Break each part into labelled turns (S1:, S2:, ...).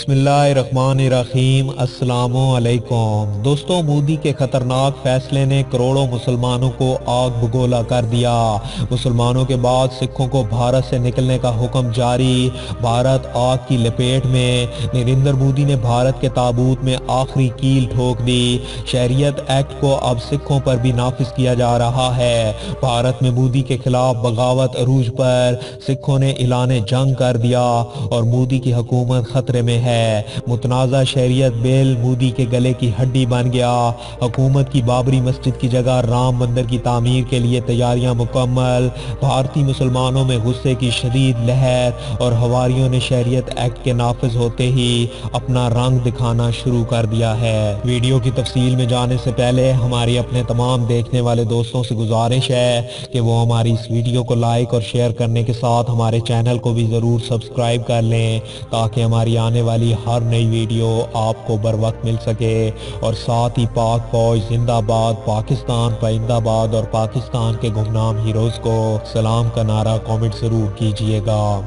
S1: بسم اللہ الرحمن الرحیم۔ السلام علیکم دوستوں، مودی کے خطرناک فیصلے نے کروڑوں مسلمانوں کو آگ بگولا کر دیا۔ مسلمانوں کے بعد سکھوں کو بھارت سے نکلنے کا حکم جاری۔ بھارت آگ کی لپیٹ میں۔ نریندر مودی نے بھارت کے تابوت میں آخری کیل ٹھوک دی۔ شہریت ایکٹ کو اب سکھوں پر بھی نافذ کیا جا رہا ہے۔ بھارت میں مودی کے خلاف بغاوت عروج پر، سکھوں نے اعلان جنگ کر دیا اور مودی کی حکومت خطرے میں ہے۔ متنازع شہریت بل مودی کے گلے کی ہڈی بن گیا۔ حکومت کی بابری مسجد کی جگہ رام مندر کی تعمیر کے لیے تیاریاں مکمل۔ بھارتی مسلمانوں میں غصے کی شدید لہر اور حواریوں نے شہریت ایکٹ کے نافذ ہوتے ہی اپنا رنگ دکھانا شروع کر دیا ہے۔ ویڈیو کی تفصیل میں جانے سے پہلے ہماری اپنے تمام دیکھنے والے دوستوں سے گزارش ہے کہ وہ ہماری اس ویڈیو کو لائک اور شیئر کرنے کے ساتھ ہمارے چینل کو بھی ضرور سبسکرائب کر لیں تاکہ ہماری آنے والی ہر نئی ویڈیو آپ کو بر وقت مل سکے، اور ساتھ ہی پاک فوج زندہ باد، پاکستان پائندہ باد اور پاکستان کے گمنام ہیروز کو سلام کا نعرہ کامنٹ ضرور کیجئے گا۔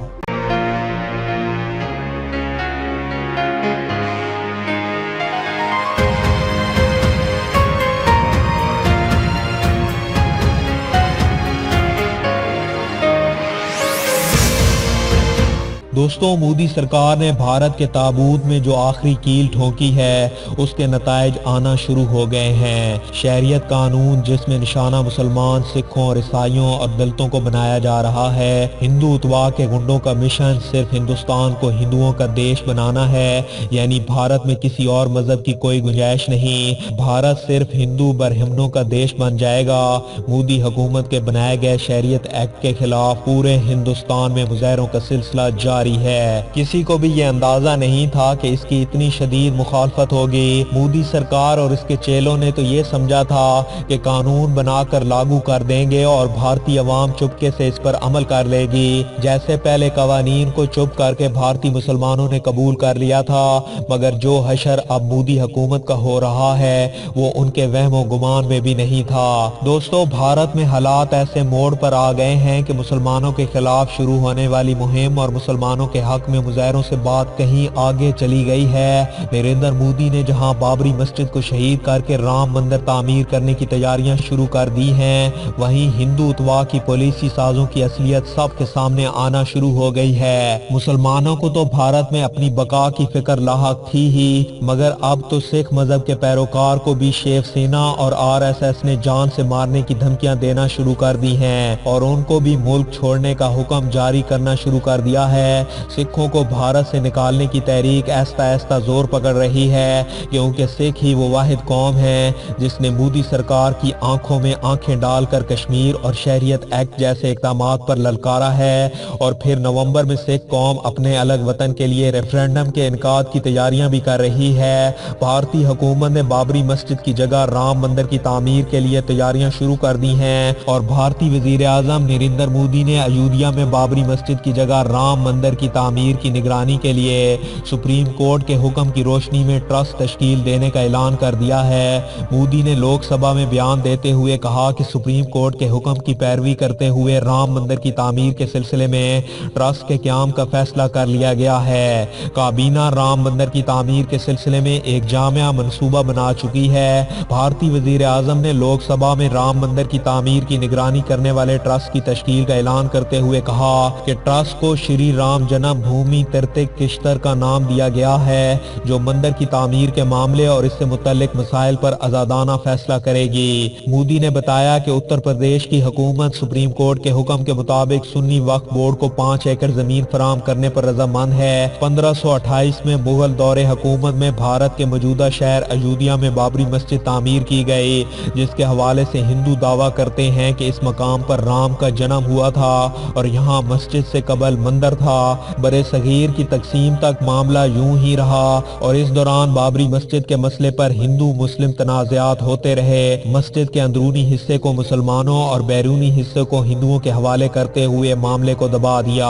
S1: دوستوں، مودی سرکار نے بھارت کے تابوت میں جو آخری کیل ٹھوکی ہے اس کے نتائج آنا شروع ہو گئے ہیں۔ شہریت قانون جس میں نشانہ مسلمان، سکھوں اور عیسائیوں اور دلتوں کو بنایا جا رہا ہے۔ ہندو اتوا کے گنڈوں کا مشن صرف ہندوستان کو ہندوؤں کا دیش بنانا ہے، یعنی بھارت میں کسی اور مذہب کی کوئی گنجائش نہیں۔ بھارت صرف ہندو برہمنوں کا دیش بن جائے گا۔ مودی حکومت کے بنائے گئے شہریت ایکٹ کے خلاف پورے ہندوستان میں مظاہروں کا سلسلہ جاری ہے۔ کسی کو بھی یہ اندازہ نہیں تھا کہ اس کی اتنی شدید مخالفت ہوگی۔ مودی سرکار اور اس کے چیلوں نے تو یہ سمجھا تھا کہ قانون بنا کر لاگو کر دیں گے اور بھارتی عوام چپکے سے اس پر عمل کر لے گی، جیسے پہلے قوانین کو چپ کر کے بھارتی مسلمانوں نے قبول کر لیا تھا۔ مگر جو حشر اب مودی حکومت کا ہو رہا ہے وہ ان کے وہم و گمان میں بھی نہیں تھا۔ دوستو، بھارت میں حالات ایسے موڑ پر آ گئے ہیں کہ مسلمانوں کے خلاف شروع ہونے والی مہم اور مسلمانوں کے حق میں مظاہروں سے بات کہیں آگے چلی گئی ہے۔ نریندر مودی نے جہاں بابری مسجد کو شہید کر کے رام مندر تعمیر کرنے کی تیاریاں شروع کر دی ہیں، وہیں ہندو اتوا کی پالیسی سازوں کی اصلیت سب کے سامنے آنا شروع ہو گئی ہے۔ مسلمانوں کو تو بھارت میں اپنی بقا کی فکر لاحق تھی ہی، مگر اب تو سکھ مذہب کے پیروکار کو بھی شیو سینا اور RSS نے جان سے مارنے کی دھمکیاں دینا شروع کر دی ہیں اور ان کو بھی ملک چھوڑنے کا حکم جاری کرنا شروع کر دیا ہے۔ سکھوں کو بھارت سے نکالنے کی تحریک آہستہ آہستہ زور پکڑ رہی ہے، کیونکہ سکھ ہی وہ واحد قوم ہے جس نے مودی سرکار کی آنکھوں میں آنکھیں ڈال کر کشمیر اور شہریت ایکٹ جیسے اقدامات پر للکارا ہے، اور پھر نومبر میں سکھ قوم اپنے الگ وطن کے لیے ریفرنڈم کے انعقاد کی تیاریاں بھی کر رہی ہے۔ بھارتی حکومت نے بابری مسجد کی جگہ رام مندر کی تعمیر کے لیے تیاریاں شروع کر دی ہیں، اور بھارتی وزیر اعظم نریندر مودی نے ایودھیا میں بابری مسجد کی جگہ رام مندر کی تعمیر کی نگرانی کے لیے سپریم کورٹ کے حکم کی روشنی میں ٹرسٹ تشکیل دینے کا اعلان کر دیا ہے۔ مودی نے لوک سبھا میں بیان دیتے ہوئے کہا کہ سپریم کورٹ کے حکم کی پیروی کرتے ہوئے رام مندر کی تعمیر کے سلسلے میں ٹرسٹ کے قیام کا فیصلہ کر لیا گیا ہے۔ کابینہ رام مندر کی تعمیر کے سلسلے میں ایک جامع منصوبہ بنا چکی ہے۔ بھارتی وزیر اعظم نے لوک سبھا میں رام مندر کی تعمیر کی نگرانی کرنے والے ٹرسٹ کی تشکیل کا اعلان کرتے ہوئے کہا کہ ٹرسٹ کو شری رام جنم بھومی ترتک کشتر کا نام دیا گیا ہے، جو مندر کی تعمیر کے معاملے اور اس سے متعلق مسائل پر آزادانہ فیصلہ کرے گی۔ مودی نے بتایا کہ اتر پردیش کی حکومت سپریم کورٹ کے حکم کے مطابق سنی وقف بورڈ کو 5 ایکڑ زمین فراہم کرنے پر رضامند ہے۔ 1528 میں مغل دور حکومت میں بھارت کے موجودہ شہر ایودھیا میں بابری مسجد تعمیر کی گئی، جس کے حوالے سے ہندو دعویٰ کرتے ہیں کہ اس مقام پر رام کا جنم ہوا تھا اور یہاں مسجد سے قبل مندر تھا۔ برے صغیر کی تقسیم تک معاملہ یوں ہی رہا اور اس دوران بابری مسجد کے مسئلے پر ہندو مسلم تنازعات ہوتے رہے۔ مسجد کے اندرونی حصے کو مسلمانوں اور بیرونی حصے کو ہندوؤں کے حوالے کرتے ہوئے معاملے کو دبا دیا۔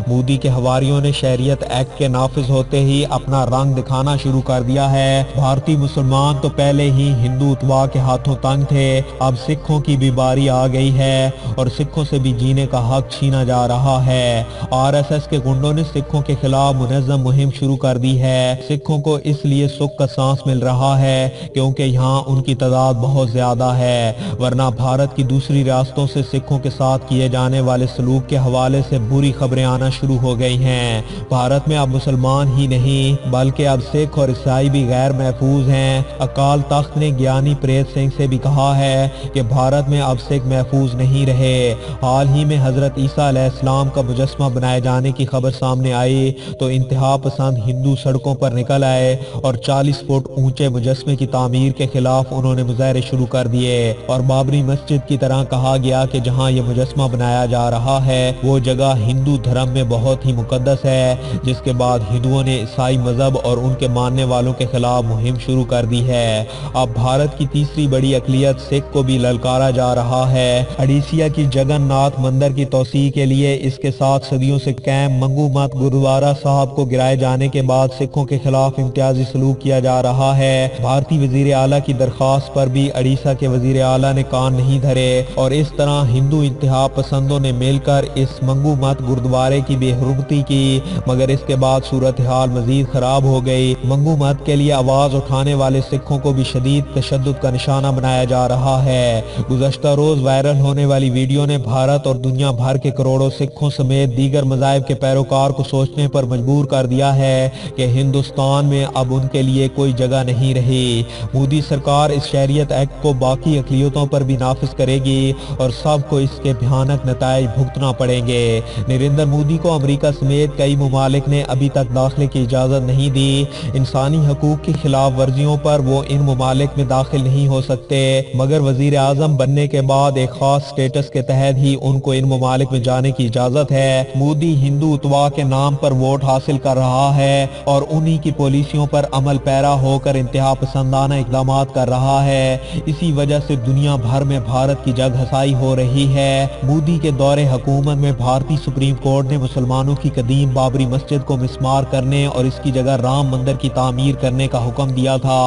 S1: مودی کے حواریوں نے شہریت ایکٹ کے نافذ ہوتے ہی اپنا رنگ دکھانا شروع کر دیا ہے۔ بھارتی مسلمان تو پہلے ہی ہندو اتوا کے ہاتھوں تنگ تھے، اب سکھوں کی بھی باری آ گئی ہے اور سکھوں سے بھی جینے کا حق چھینا جا رہا ہے۔ RSS کے गुंडों ने सिखों के खिलाफ मुनज़्ज़म मुहिम शुरू कर दी है। सिखों को इसलिए सुख का सांस मिल रहा है क्योंकि यहाँ उनकी तादाद बहुत ज्यादा है, वरना भारत की दूसरी रियासतों से सिखों के साथ किए जाने वाले सलूक के हवाले से बुरी खबरें आना शुरू हो गई हैं। भारत में अब मुसलमान ही नहीं बल्कि अब सिख और ईसाई भी गैर महफूज हैं। अकाल तख्त ने ज्ञानी प्रेत सिंह से भी कहा है कि भारत में अब सिख महफूज नहीं रहे। हाल ही में हजरत ईसा अलैहिस्सलाम का मुजस्समा बनाए जाने की खबर सामने आई तो इंतहा पसंद हिंदू सड़कों पर निकल आए और 40 फुट ऊंचे मुजस्समे की तामीर के खिलाफ उन्होंने मुजाहरे शुरू कर दिए और बाबरी मस्जिद की तरह कहा गया कि जहां ये मुजस्समा बनाया जा रहा है वो जगह हिंदू धर्म में बहुत ही मुकद्दस है, जिसके बाद हिंदुओं ने ईसाई मजहब और उनके मानने वालों के खिलाफ मुहिम शुरू कर दी है। अब भारत की तीसरी बड़ी अकलियत सिख को भी ललकारा जा रहा है। अडीसिया की जगन्नाथ मंदिर की तौसीह के लिए इसके साथ सदियों से कैम मंगू मत गुरुद्वारा साहब को गिराए जाने के बाद सिखों के खिलाफ इम्तियाजी सलूक किया जा रहा है। भारतीय वजीर आला की दरखास्त पर भी अडीसा के वजीर आला ने कान नहीं धरे और इस तरह हिंदू इंतहा पसंदों ने मिलकर इस मंगू मत गुरुद्वारे की बेहरमती की, मगर इसके बाद सूरत हाल मजीद खराब हो गई। मंगू मत के लिए आवाज उठाने वाले सिखों को भी शदीद तशद्दुद का निशाना बनाया जा रहा है। गुज़श्ता रोज वायरल होने वाली वीडियो ने भारत और दुनिया भर के करोड़ों सिखों समेत दीगर मज़ाहिब के पैरोकार को सोचने पर मजबूर कर दिया है कि हिंदुस्तान में अब उनके लिए कोई जगह नहीं रही। मोदी सरकार इस शरीयत एक्ट को बाकी अक़लियतों पर भी नाफिज करेगी और सबको इसके भयानक नताइज भुगतना पड़ेंगे। नरेंद्र मोदी को अमेरिका समेत कई ममालिक ने अभी तक दाखिले की इजाज़त नहीं दी। इंसानी हकूक की खिलाफ वर्जियों पर वो इन ममालिक में दाखिल नहीं हो सकते, मगर वजीर आज़म बनने के बाद एक खास स्टेटस के तहत ही उनको इन ममालिक में जाने की इजाज़त है। मोदी हिंदू उत्वा के नाम पर वोट हासिल कर रहा है और उन्हीं की पॉलिसियों पर अमल पैरा होकर इंतहा पसंदाना इकदाम कर रहा है। इसी वजह से दुनिया भर में भारत की जग हसाई हो रही है। मोदी के दौरे हुकूमत में भारतीय सुप्रीम कोर्ट ने मुसलमानों की कदीम बाबरी मस्जिद को मिस्मार करने और इसकी जगह राम मंदिर की तामीर करने का हुक्म दिया था।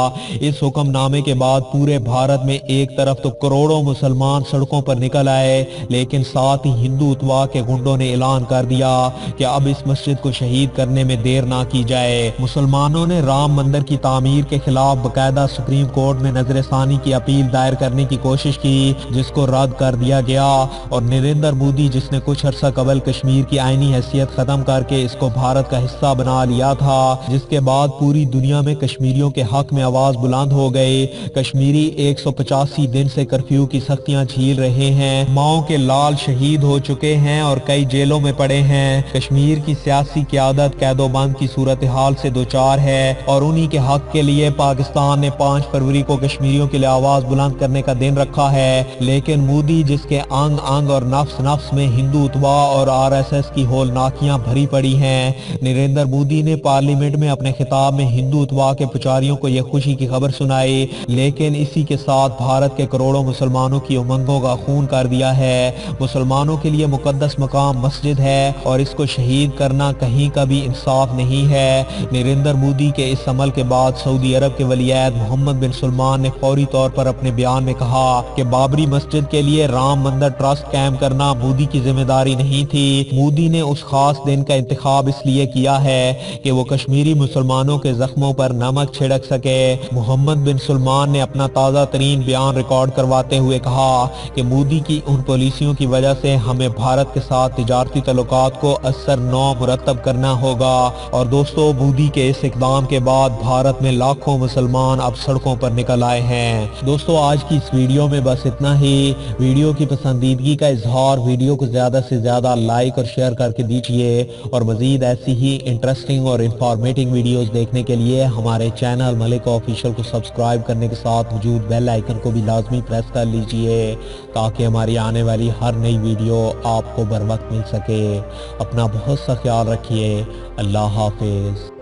S1: इस हुक्मनामे के बाद पूरे भारत में एक तरफ तो करोड़ों मुसलमान सड़कों पर निकल आए, लेकिन साथ ही हिंदू उत्वा के गुंडों ने ऐलान कर दिया कि अब इस मस्जिद को शहीद करने में देर ना की जाए। मुसलमानों ने राम मंदिर की तामीर के खिलाफ बकायदा सुप्रीम कोर्ट में नजरसानी की अपील दायर करने की कोशिश की, जिसको रद्द कर दिया गया और नरेंद्र मोदी जिसने कुछ अर्सा कबल कश्मीर की आईनी हैसियत खत्म करके इसको भारत का हिस्सा बना लिया था, जिसके बाद पूरी दुनिया में कश्मीरियों के हक में आवाज बुलंद हो गई। कश्मीरी 185 दिन से कर्फ्यू की सख्तियां झील रहे हैं, माओ के लाल शहीद हो चुके हैं और कई जेलों में पड़े हैं। कश्मीर की सियासी क़यादत कैदोबंद की सूरत हाल से दो चार है और उन्हीं के हक के लिए पाकिस्तान ने 5 फरवरी को कश्मीरियों के लिए आवाज बुलंद करने का दिन रखा है। लेकिन मोदी जिसके अंग अंग और नफ्स नफ्स में हिंदू उत्वा और RSS की होलनाकियां भरी पड़ी हैं, नरेंद्र मोदी ने पार्लियामेंट में अपने खिताब में हिंदू उत्वा के पुजारियों को यह खुशी की खबर सुनाई, लेकिन इसी के साथ भारत के करोड़ों मुसलमानों की उमंगों का खून कर दिया है। मुसलमानों के लिए मुकद्दस मकाम मस्जिद है और इसको शहीद करना कहीं का भी इंसाफ नहीं है। नरेंद्र मोदी के इस अमल के बाद सऊदी अरब के वलीअहद मोहम्मद बिन सलमान ने फौरी तौर पर अपने बयान में कहा कि बाबरी मस्जिद के लिए राम मंदिर ट्रस्ट कायम करना मोदी की जिम्मेदारी नहीं थी। मोदी ने उस खास दिन का इंतखाब इसलिए किया है कि वो कश्मीरी मुसलमानों के जख्मों पर नमक छिड़क सके। मोहम्मद बिन सलमान ने अपना ताज़ा तरीन बयान रिकॉर्ड करवाते हुए कहा कि मोदी की उन पॉलिसियों की वजह से हमें भारत के साथ तिजारती तल्लुकात को असर नौ मुरतब करना होगा। और दोस्तों, मोदी के इस इकदाम के बाद भारत में लाखों मुसलमान अब सड़कों पर निकल आए हैं। दोस्तों, आज की इस वीडियो में बस इतना ही। वीडियो की पसंदीदगी का इजहार, वीडियो को ज़्यादा से ज़्यादा लाइक और शेयर करके दीजिए और मज़ीद ऐसी ही इंटरेस्टिंग और इंफॉर्मेटिव वीडियोस देखने के लिए हमारे चैनल मलिक ऑफिशियल को सब्सक्राइब करने के साथ मौजूद बेल आइकन को भी लाजमी प्रेस कर लीजिए ताकि हमारी आने वाली हर नई वीडियो आपको बर वक्त मिल सके। अपना बहुत सा ख्याल रखिए। अल्लाह हाफिज़।